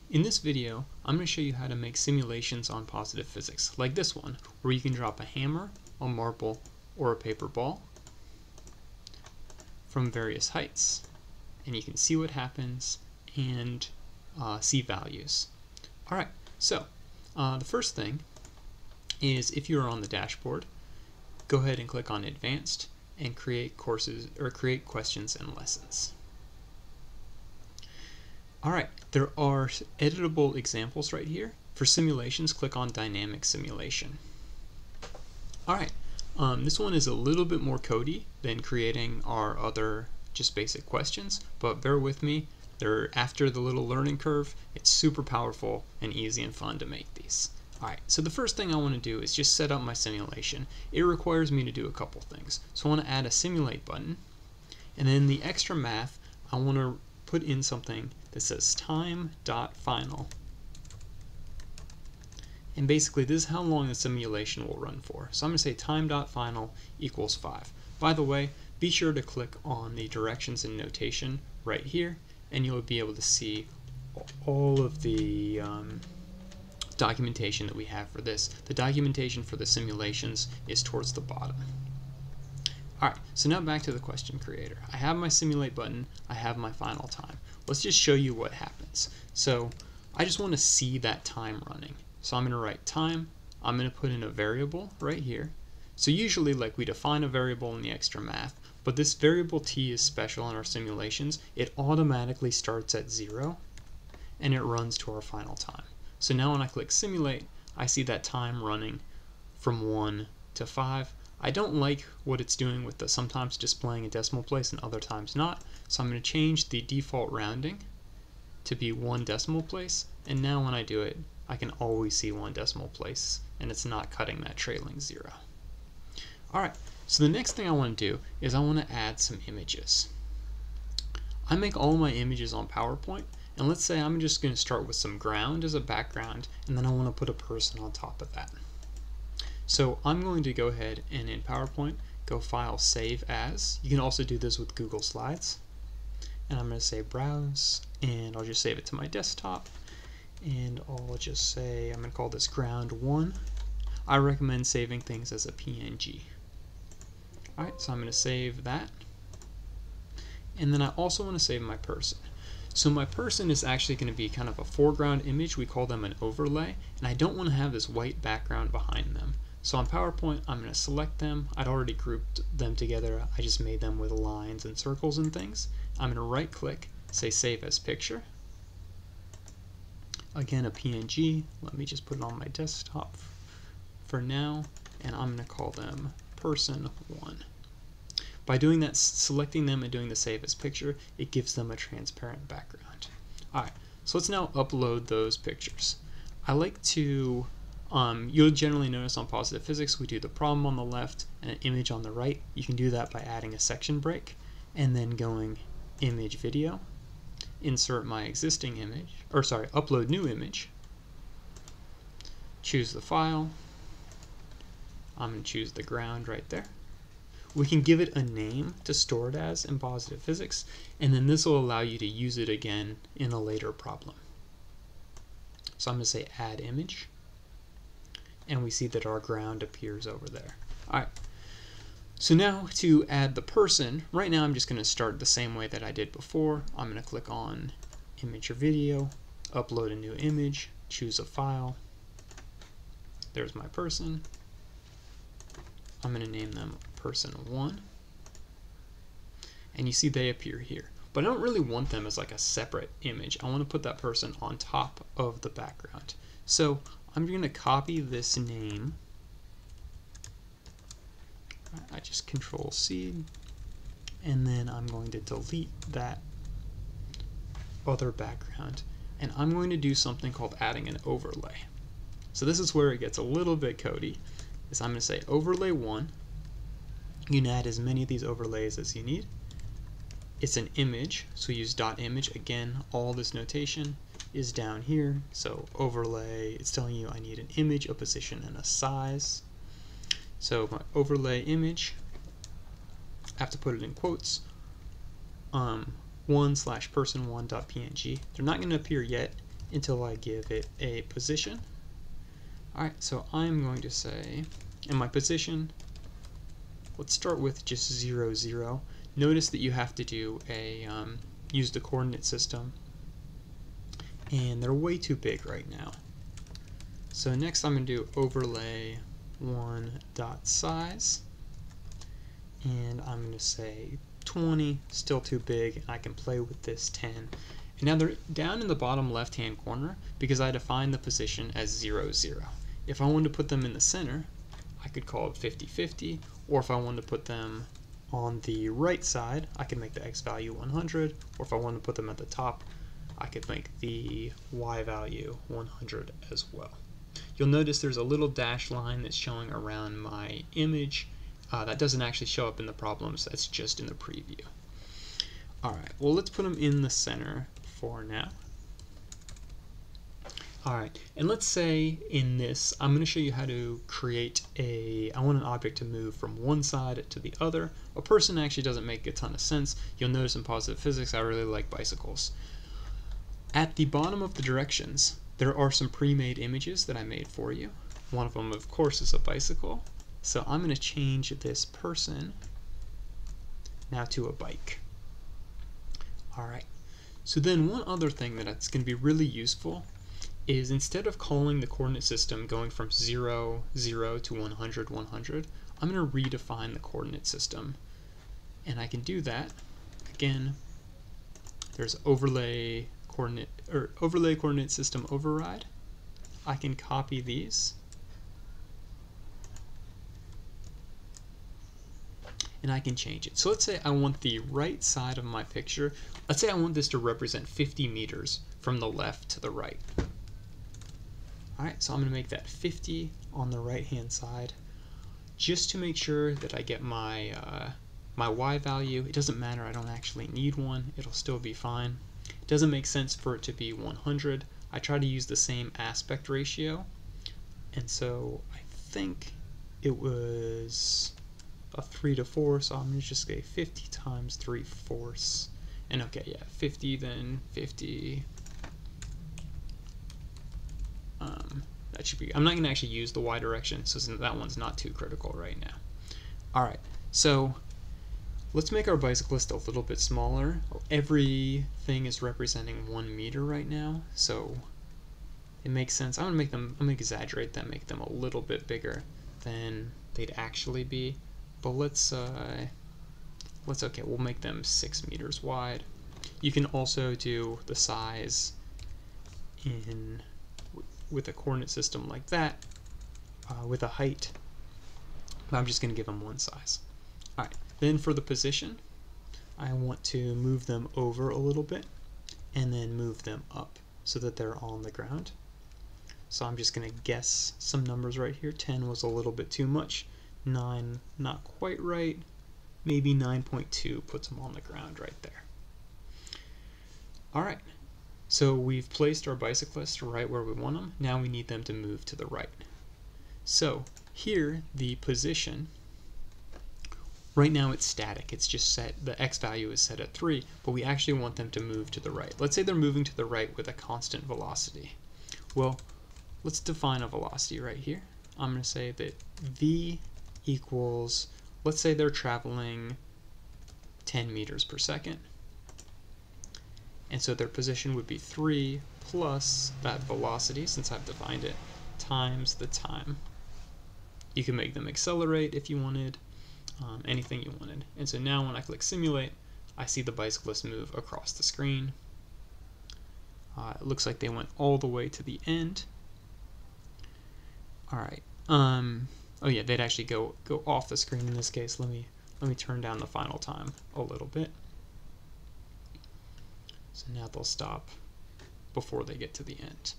In this video, I'm going to show you how to make simulations on positive physics, like this one, where you can drop a hammer, a marble, or a paper ball from various heights, and you can see what happens and see values. Alright, so the first thing is, if you're on the dashboard, go ahead and click on Advanced and create courses or create questions and lessons. Alright, there are editable examples right here. For simulations, click on Dynamic Simulation. Alright, this one is a little bit more codey than creating our other just basic questions, but bear with me. They're after the little learning curve. It's super powerful and easy and fun to make these. Alright, so the first thing I want to do is just set up my simulation. It requires me to do a couple things. So I want to add a simulate button, and then the extra math, I want to put in something that says time.final. And basically this is how long the simulation will run for. So I'm going to say time.final equals 5. By the way, be sure to click on the directions and notation right here, and you'll be able to see all of the documentation that we have for this. The documentation for the simulations is towards the bottom. Alright, so now back to the question creator. I have my simulate button, I have my final time. Let's just show you what happens. So I just want to see that time running. So I'm going to write time, I'm going to put in a variable right here. So usually, like, we define a variable in the extra math, but this variable t is special in our simulations. It automatically starts at 0 and it runs to our final time. So now when I click simulate, I see that time running from 1 to 5. I don't like what it's doing with the sometimes displaying a decimal place and other times not, so I'm going to change the default rounding to be 1 decimal place, and now when I do it, I can always see 1 decimal place, and it's not cutting that trailing 0. Alright, so the next thing I want to do is I want to add some images. I make all my images on PowerPoint, and let's say I'm just going to start with some ground as a background, and then I want to put a person on top of that. So I'm going to go ahead and in PowerPoint, go File, Save As. You can also do this with Google Slides. And I'm going to say Browse, and I'll just save it to my desktop. And I'll just say, I'm going to call this Ground 1. I recommend saving things as a PNG. Alright, so I'm going to save that. And then I also want to save my person. So my person is actually going to be kind of a foreground image. We call them an overlay. And I don't want to have this white background behind them. So on PowerPoint, I'm going to select them. I'd already grouped them together. I just made them with lines and circles and things. I'm going to right click, say Save as Picture. Again, a PNG. Let me just put it on my desktop for now. And I'm going to call them Person 1. By doing that, selecting them and doing the Save as Picture, it gives them a transparent background. Alright, so let's now upload those pictures. I like to you'll generally notice on positive physics we do the problem on the left and an image on the right. You can do that by adding a section break and then going image video, insert my existing image, or sorry, upload new image, choose the file, I'm going to choose the ground right there. We can give it a name to store it as in positive physics, and then this will allow you to use it again in a later problem. So I'm going to say add image, and we see that our ground appears over there. Alright, so now to add the person, right now I'm just going to start the same way that I did before. I'm going to click on image or video, upload a new image, choose a file. There's my person. I'm going to name them Person 1. And you see they appear here. But I don't really want them as like a separate image. I want to put that person on top of the background. So I'm going to copy this name. I just Control C, and then I'm going to delete that other background, and I'm going to do something called adding an overlay. So this is where it gets a little bit codey. Is I'm going to say overlay 1. You can add as many of these overlays as you need. It's an image, so use .image. Again, all this notation is down here. So overlay, it's telling you I need an image, a position, and a size. So my overlay image, I have to put it in quotes. 1/person1.png. They're not going to appear yet. until I give it a position. Alright, so I'm going to say, in my position, let's start with just 0, 0. Notice that you have to do a use the coordinate system, and they're way too big right now. So next I'm going to do overlay 1.size, and I'm going to say 20, still too big, and I can play with this 10. And now they're down in the bottom left hand corner because I defined the position as 0, 0. If I wanted to put them in the center, I could call it 50, 50, or if I wanted to put them on the right side, I could make the x value 100, or if I wanted to put them at the top, I could make the y value 100 as well. You'll notice there's a little dashed line that's showing around my image. That doesn't actually show up in the problems, that's just in the preview. Alright, well let's put them in the center for now. Alright, and let's say in this, I'm going to show you how to create I want an object to move from one side to the other. A person actually doesn't make a ton of sense. You'll notice in positive physics I really like bicycles. At the bottom of the directions, there are some pre-made images that I made for you. One of them, of course, is a bicycle. So I'm going to change this person now to a bike. Alright, so then one other thing that's going to be really useful is instead of calling the coordinate system going from 0, 0 to 100, 100, I'm going to redefine the coordinate system. And I can do that. Again, there's overlay coordinate system override. I can copy these. And I can change it. So let's say I want the right side of my picture. Let's say I want this to represent 50 meters from the left to the right. Alright, so I'm going to make that 50 on the right hand side just to make sure that I get my my y value. It doesn't matter, I don't actually need one, it'll still be fine. It doesn't make sense for it to be 100. I try to use the same aspect ratio, and so I think it was a 3 to 4, so I'm going to just say 50 times 3/4. And okay, yeah, 50, then 50. That should be, I'm not going to actually use the y direction, so that one's not too critical right now. Alright, so let's make our bicyclist a little bit smaller. Everything is representing 1 meter right now, so it makes sense. I'm going to exaggerate them, make them a little bit bigger than they'd actually be. But okay, we'll make them 6 meters wide. You can also do the size with a coordinate system like that, with a height. But I'm just going to give them one size. Alright, then for the position, I want to move them over a little bit and then move them up so that they're on the ground. So I'm just going to guess some numbers right here. 10 was a little bit too much. 9, not quite right. Maybe 9.2 puts them on the ground right there. Alright, so we've placed our bicyclist right where we want them. Now we need them to move to the right. So here, the position, right now it's static. It's just set, the x value is set at 3, but we actually want them to move to the right. Let's say they're moving to the right with a constant velocity. Well, let's define a velocity right here. I'm going to say that v equals, let's say they're traveling 10 meters per second. And so their position would be 3 plus that velocity, since I've defined it, times the time. You can make them accelerate if you wanted, anything you wanted. And so now when I click simulate, I see the bicyclist move across the screen. It looks like they went all the way to the end. Alright. Oh yeah, they'd actually go off the screen in this case. Let me turn down the final time a little bit. So now they'll stop before they get to the end.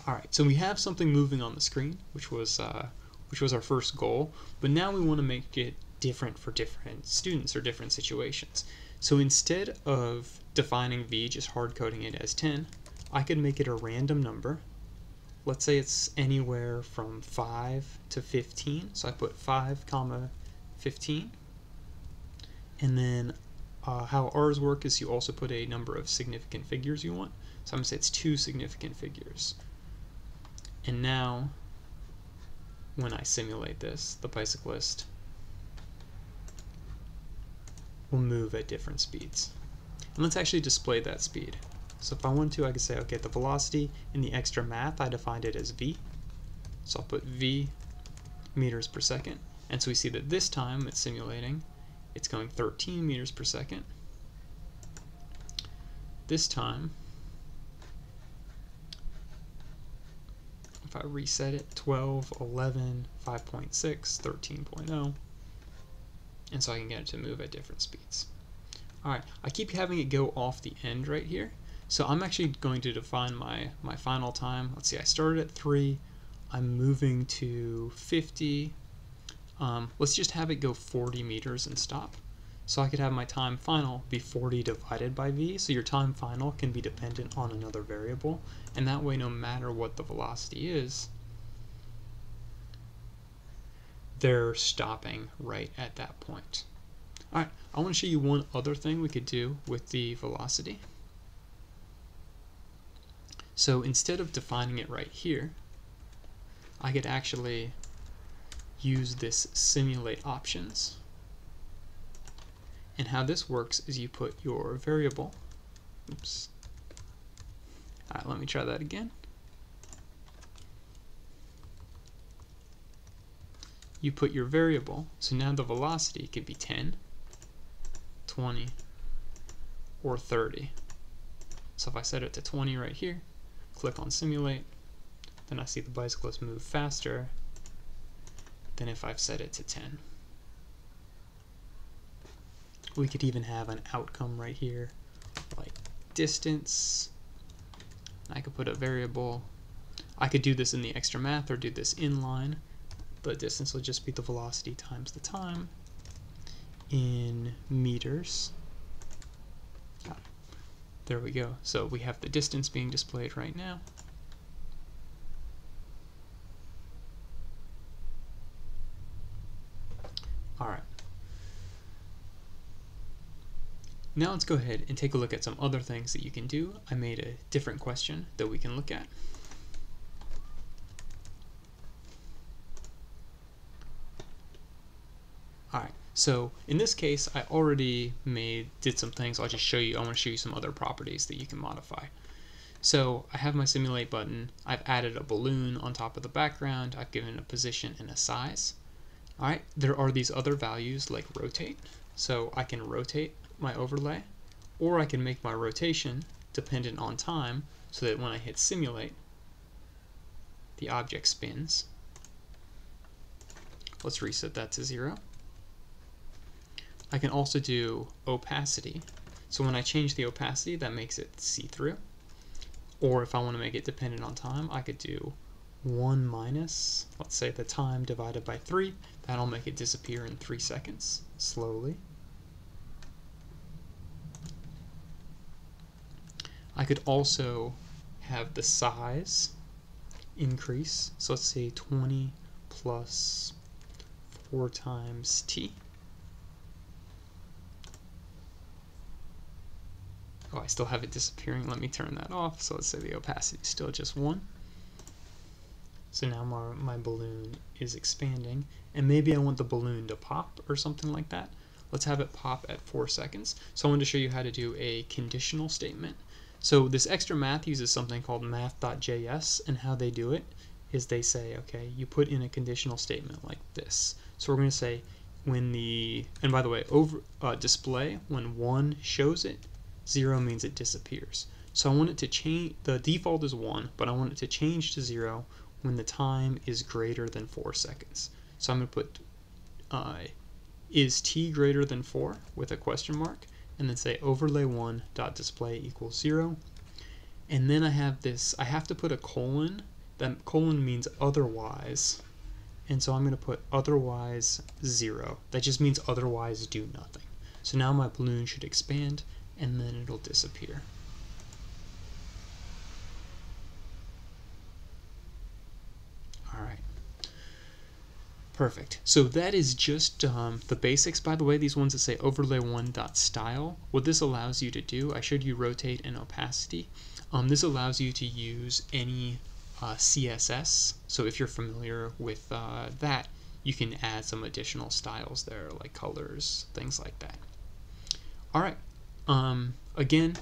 Alright, so we have something moving on the screen, which was our first goal, but now we want to make it different for different students or different situations. So instead of defining v, just hard coding it as 10, I could make it a random number. Let's say it's anywhere from 5 to 15, so I put 5, 15, and then how ours work is you also put a number of significant figures you want. So I'm going to say it's 2 significant figures. And now, when I simulate this, the bicyclist will move at different speeds. And let's actually display that speed. So if I want to, I could say, okay, the velocity in the extra math, I defined it as v. So I'll put v meters per second. And so we see that this time it's simulating, it's going 13 meters per second. This time, if I reset it, 12, 11, 5.6, 13.0, and so I can get it to move at different speeds. Alright, I keep having it go off the end right here, so I'm actually going to define my final time. Let's see, I started at 3, I'm moving to 50, let's just have it go 40 meters and stop. So I could have my time final be 40 divided by v, so your time final can be dependent on another variable, and that way no matter what the velocity is, they're stopping right at that point. Alright, I want to show you one other thing we could do with the velocity. So instead of defining it right here, I could actually use this simulate options. And how this works is you put your variable, oops, alright, let me try that again. You put your variable, so now the velocity could be 10, 20, or 30. So if I set it to 20 right here, click on simulate, then I see the bicyclist move faster than if I've set it to 10. We could even have an outcome right here, like distance. I could put a variable. I could do this in the extra math or do this inline. The distance will just be the velocity times the time in meters. There we go. So we have the distance being displayed right now. Alright. Now let's go ahead and take a look at some other things that you can do. I made a different question that we can look at. Alright, so in this case I already did some things. I'll just show you. I want to show you some other properties that you can modify. So I have my simulate button. I've added a balloon on top of the background. I've given it a position and a size. Alright, there are these other values like rotate. So I can rotate my overlay, or I can make my rotation dependent on time so that when I hit simulate, the object spins. Let's reset that to 0. I can also do opacity. So when I change the opacity, that makes it see-through. Or if I want to make it dependent on time, I could do 1 minus, let's say the time divided by 3. That'll make it disappear in 3 seconds, slowly. I could also have the size increase. So let's say 20 plus 4 times t. Oh, I still have it disappearing. Let me turn that off. So let's say the opacity is still just 1. So now my balloon is expanding. And maybe I want the balloon to pop or something like that. Let's have it pop at 4 seconds. So I wanted to show you how to do a conditional statement. So this extra math uses something called math.js, and how they do it is they say, okay, you put in a conditional statement like this. So we're going to say when and by the way, display, when 1 shows it, 0 means it disappears. So I want it to change, the default is 1, but I want it to change to 0 when the time is greater than 4 seconds. So I'm going to put is t greater than 4 with a question mark, and then say overlay1.display equals 0. And then I have this, I have to put a colon. That colon means otherwise. And so I'm going to put otherwise 0. That just means otherwise do nothing. So now my balloon should expand, and then it'll disappear. Alright. Perfect. So that is just the basics. By the way, these ones that say overlay1.style, what this allows you to do, I showed you rotate and opacity. This allows you to use any CSS. So if you're familiar with that, you can add some additional styles there, like colors, things like that. Alright, again,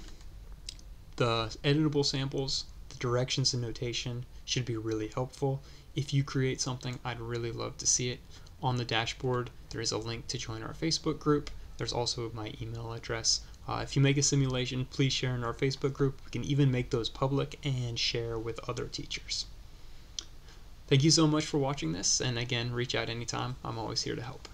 the editable samples, the directions and notation should be really helpful. If you create something, I'd really love to see it. On the dashboard, there is a link to join our Facebook group. There's also my email address. If you make a simulation, please share in our Facebook group. We can even make those public and share with other teachers. Thank you so much for watching this, and again, reach out anytime. I'm always here to help.